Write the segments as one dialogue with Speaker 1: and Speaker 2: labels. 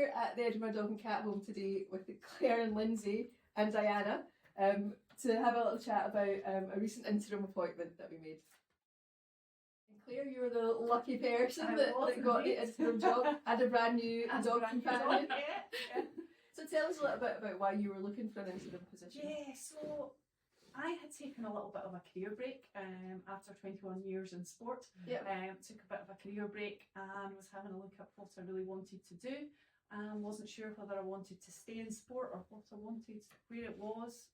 Speaker 1: here at the Edinburgh Dog Cat Home today with Claire and Lindsay and Diana to have a little chat about a recent interim appointment that we made. And Claire, you were the lucky person that got the interim job and a brand new dog companion.
Speaker 2: Yeah.
Speaker 1: So tell us a little bit about why you were looking for an interim position.
Speaker 2: Yeah, so I had taken a little bit of a career break after 21 years in sport.
Speaker 1: Yep.
Speaker 2: Took a bit of a career break and was having a look at what I really wanted to do, and wasn't sure whether I wanted to stay in sport or what I wanted, where it was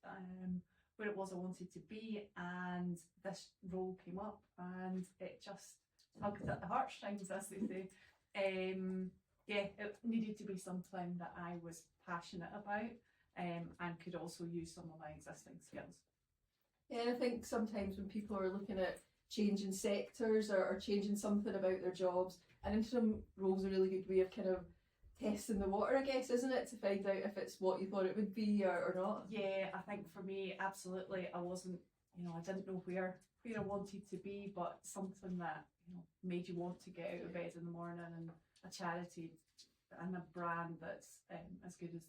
Speaker 2: I wanted to be, and this role came up and it just tugged at the heartstrings, as they say. It needed to be something that I was passionate about and could also use some of my existing skills.
Speaker 1: Yeah, and I think sometimes when people are looking at changing sectors or changing something about their jobs, an interim role's a really good way of kind of testing the water, I guess, isn't it? To find out if it's what you thought it would be or not.
Speaker 2: Yeah, I think for me, absolutely. I wasn't, I didn't know where I wanted to be, but something that, made you want to get out of bed in the morning, and a charity and a brand that's as good as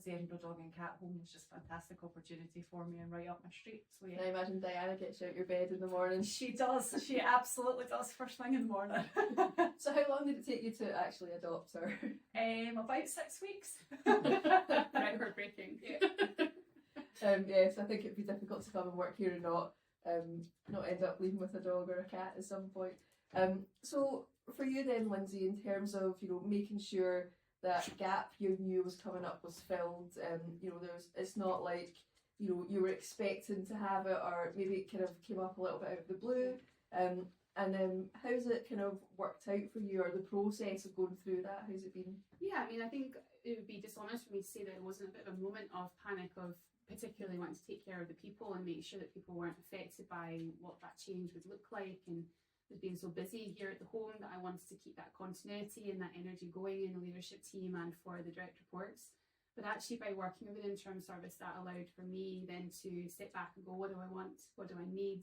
Speaker 2: the Edinburgh Dog and Cat Home was just a fantastic opportunity for me and right up my street. So yeah.
Speaker 1: I imagine Diana gets you out your bed in the morning.
Speaker 2: She does. She absolutely does. First thing in the morning.
Speaker 1: So how long did it take you to actually adopt her?
Speaker 2: About 6 weeks.
Speaker 3: Right, heartbreaking.
Speaker 1: Yeah. Yes, I think it'd be difficult to come and work here and not end up leaving with a dog or a cat at some point. So for you then, Lindsay, in terms of making sure that gap you knew was coming up was filled, it's not like you were expecting to have it, or maybe it kind of came up a little bit out of the blue. How's it kind of worked out for you, or the process of going through that? How's it been?
Speaker 3: Yeah, I mean, I think it would be dishonest for me to say that it wasn't a bit of a moment of panic, of particularly wanting to take care of the people and make sure that people weren't affected by what that change would look like, and was being so busy here at the home that I wanted to keep that continuity and that energy going in the leadership team and for the direct reports. But actually, by working with an interim service, that allowed for me then to sit back and go, what do I want? What do I need?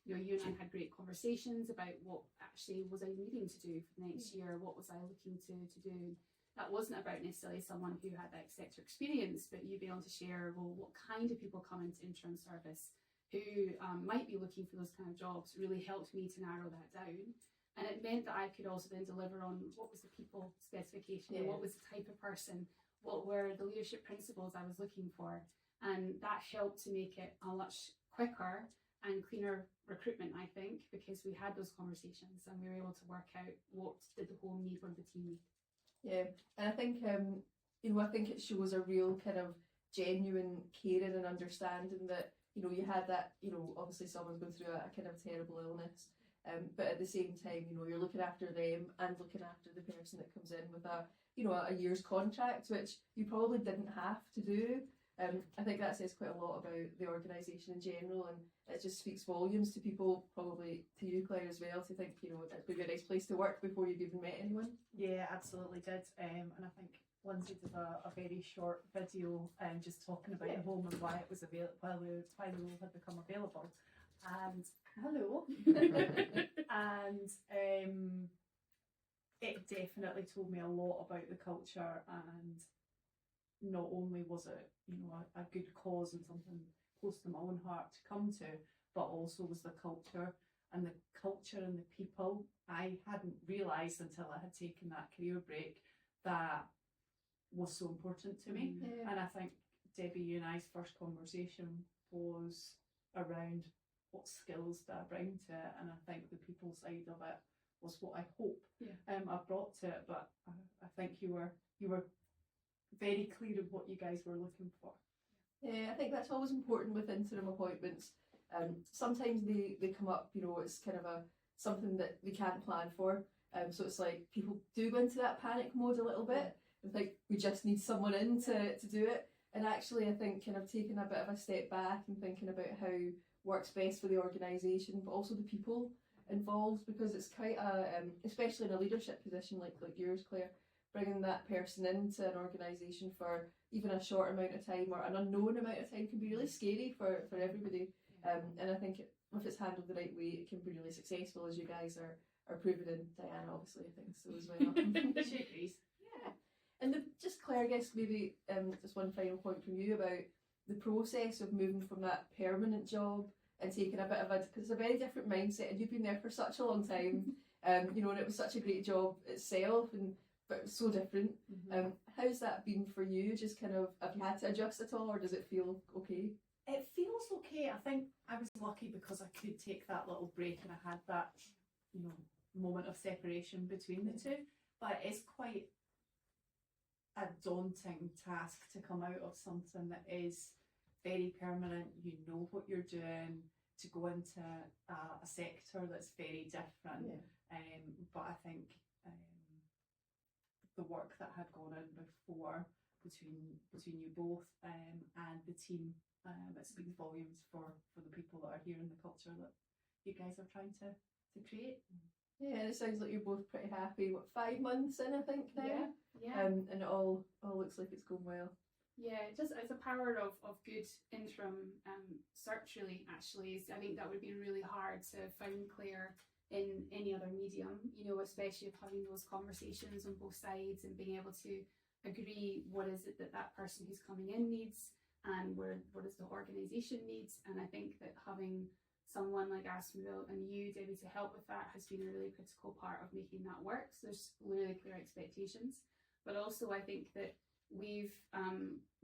Speaker 3: You and I had great conversations about what actually was I needing to do for the next year? What was I looking to do? That wasn't about necessarily someone who had that sector experience, but you being able to share, well, what kind of people come into interim service who might be looking for those kind of jobs, really helped me to narrow that down. And it meant that I could also then deliver on what was the people specification, what was the type of person, what were the leadership principles I was looking for. And that helped to make it a much quicker and cleaner recruitment, I think, because we had those conversations and we were able to work out what did the home need, what did the team need. Yeah,
Speaker 1: and I think I think it shows a real kind of genuine caring and understanding that you had that, obviously someone's going through a kind of terrible illness, but at the same time, you're looking after them and looking after the person that comes in with a year's contract, which you probably didn't have to do. I think that says quite a lot about the organisation in general, and it just speaks volumes to people, probably to you, Claire, as well, to think, it'd be a nice place to work before you've even met anyone.
Speaker 2: Yeah, absolutely did. And I think Lindsay did a very short video just talking about the home and why it was available, why the role had become available. And hello. And it definitely told me a lot about the culture, and not only was it a good cause and something close to my own heart to come to, but also was the culture and the people. I hadn't realised until I had taken that career break that was so important to me. And I think Debbie, you and I's first conversation was around what skills do I bring to it, and I think the people side of it was what I hope I brought to it. But I think you were very clear of what you guys were looking for.
Speaker 1: Yeah, I think that's always important with interim appointments. Sometimes they come up, it's kind of something that we can't plan for. So it's like people do go into that panic mode a little bit. I think we just need someone in to do it. And actually, I think kind of taking a bit of a step back and thinking about how works best for the organisation, but also the people involved, because it's quite especially in a leadership position like yours, Claire, bringing that person into an organisation for even a short amount of time or an unknown amount of time can be really scary for everybody. And I think if it's handled the right way, it can be really successful, as you guys are proving, in Diana obviously I think so as well.
Speaker 3: She agrees.
Speaker 1: Yeah. And Claire, I guess maybe just one final point from you about the process of moving from that permanent job and taking a bit of a, because it's a very different mindset, and you've been there for such a long time, you know, and it was such a great job itself, but it was so different. How's that been for you? Just kind of, have you had to adjust at all, or does it feel okay?
Speaker 2: It feels okay. I think I was lucky because I could take that little break and I had that, you know, moment of separation between the two. But it's quite a daunting task to come out of something that is very permanent. You know what you're doing, to go into a sector that's very different. But I think the work that had gone in before between you both and the team, it speaks volumes for the people that are here in the culture that you guys are trying to create.
Speaker 1: Yeah, it sounds like you're both pretty happy. What, 5 months in, I think now?
Speaker 3: Yeah.
Speaker 1: And it all looks like it's going well.
Speaker 3: Yeah, just as a power of good interim search, really, actually, I think that would be really hard to find Claire in any other medium, you know, especially of having those conversations on both sides and being able to agree what is it that person who's coming in needs and what does the organisation needs. And I think that having someone like Aspenville and you, Debbie, to help with that has been a really critical part of making that work. So there's really clear expectations, but also I think that we've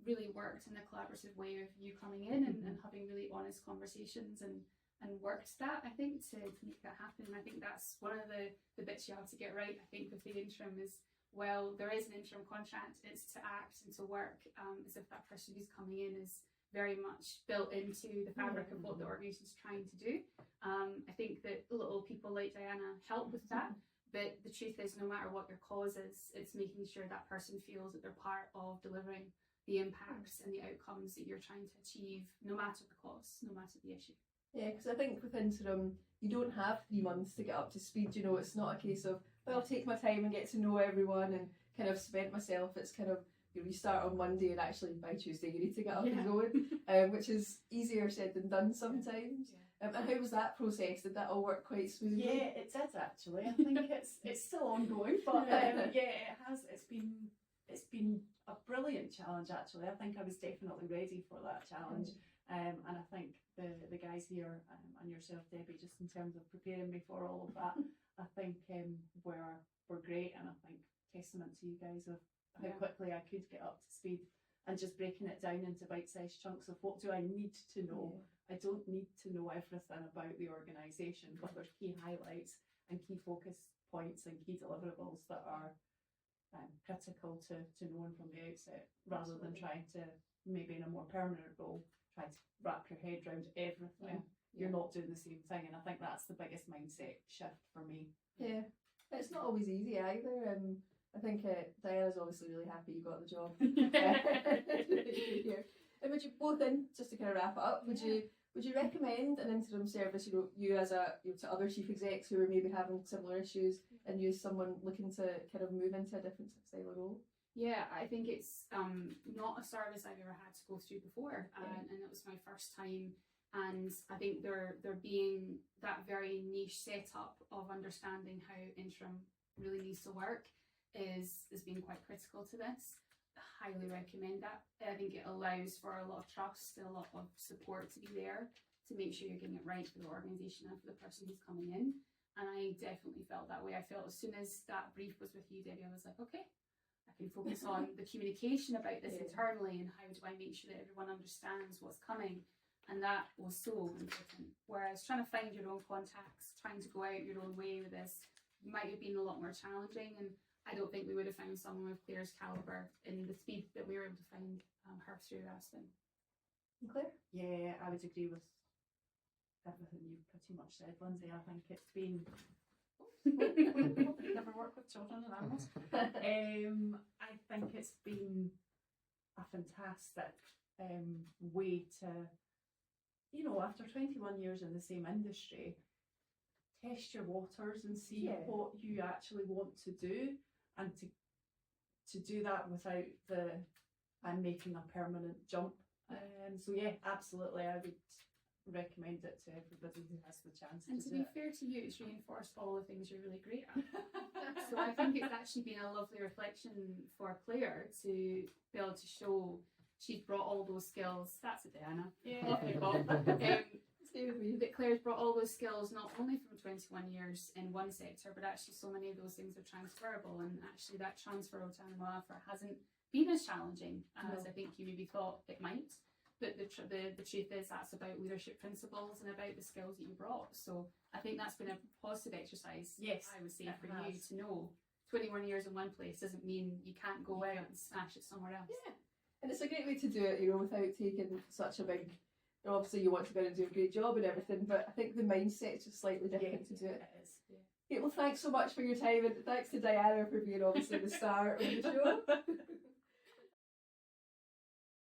Speaker 3: really worked in a collaborative way of you coming in and having really honest conversations and worked that, I think, to make that happen. And I think that's one of the bits you have to get right, I think, with the interim is, well, there is an interim contract, it's to act and to work as if that person who's coming in is very much built into the fabric of what the organisation is trying to do. I think that little people like Diana help with that, but the truth is, no matter what your cause is, it's making sure that person feels that they're part of delivering the impacts and the outcomes that you're trying to achieve, no matter the cost, no matter the issue.
Speaker 1: Yeah, because I think with interim, you don't have 3 months to get up to speed. You know, it's not a case of, well, I'll take my time and get to know everyone and kind of cement myself. It's kind of, you know, you start on Monday and actually by Tuesday you need to get up and going, which is easier said than done sometimes. And how was that process? Did that all work quite smoothly?
Speaker 2: Yeah, it did actually. I think it's still ongoing, but yeah, it has. It's been a brilliant challenge actually. I think I was definitely ready for that challenge, and I think the guys here and yourself, Debbie, just in terms of preparing me for all of that, I think were great, and I think testament to you guys of how quickly I could get up to speed and just breaking it down into bite-sized chunks of what do I need to know. I don't need to know everything about the organisation, but there's key highlights and key focus points and key deliverables that are critical to knowing from the outset, rather than trying to, maybe in a more permanent role, try to wrap your head around everything. You're not doing the same thing, and I think that's the biggest mindset shift for me.
Speaker 1: Yeah, it's not always easy either. I think Diana's obviously really happy you got the job. And would you both, in, just to kind of wrap it up, would you recommend an interim service, you know, you as to other chief execs who are maybe having similar issues, and you as someone looking to kind of move into a different style of role?
Speaker 3: Yeah, I think it's not a service I've ever had to go through before, and it was my first time. And I think there being that very niche setup of understanding how interim really needs to work is been quite critical to this. I highly recommend that. I think it allows for a lot of trust and a lot of support to be there to make sure you're getting it right for the organisation and for the person who's coming in. And I definitely felt that way. I felt as soon as that brief was with you, Debbie, I was like, okay, I can focus on the communication about this internally and how do I make sure that everyone understands what's coming. And that was so important. Whereas trying to find your own contacts, trying to go out your own way with this might have been a lot more challenging, and I don't think we would have found someone with Claire's calibre in the speed that we were able to find her through Aspen.
Speaker 1: Claire?
Speaker 2: Yeah, I would agree with everything you've pretty much said, Lindsay. I think it's been never worked with children and animals. I think it's been a fantastic way to, you know, after 21 years in the same industry, test your waters and see what you actually want to do, and to do that without making a permanent jump. So yeah, absolutely, I would recommend it to everybody who has the chance
Speaker 3: And
Speaker 2: to
Speaker 3: to
Speaker 2: do
Speaker 3: be
Speaker 2: it.
Speaker 3: fair to you, it's reinforced all the things you're really great at. So I think it's actually been a lovely reflection for Claire to be able to show she's brought all those skills. That's it, Diana. Off you go.
Speaker 1: Stay with me.
Speaker 3: That Claire's brought all those skills not only from 21 years in one sector, but actually so many of those things are transferable, and actually that transfer to animal welfare hasn't been as challenging as I think you maybe thought it might. But the truth is that's about leadership principles and about the skills that you brought. So I think that's been a positive exercise.
Speaker 2: Yes,
Speaker 3: I would say
Speaker 2: it
Speaker 3: for you
Speaker 2: has.
Speaker 3: to know 21 years in one place doesn't mean you can't go out and smash it somewhere else.
Speaker 1: Yeah, and it's a great way to do it, without taking such a big. Obviously, you want to go and do a great job and everything, but I think the mindset's just slightly different to do it.
Speaker 3: It is. Yeah.
Speaker 1: Okay, well, thanks so much for your time, and thanks to Diana for being obviously the star of the show.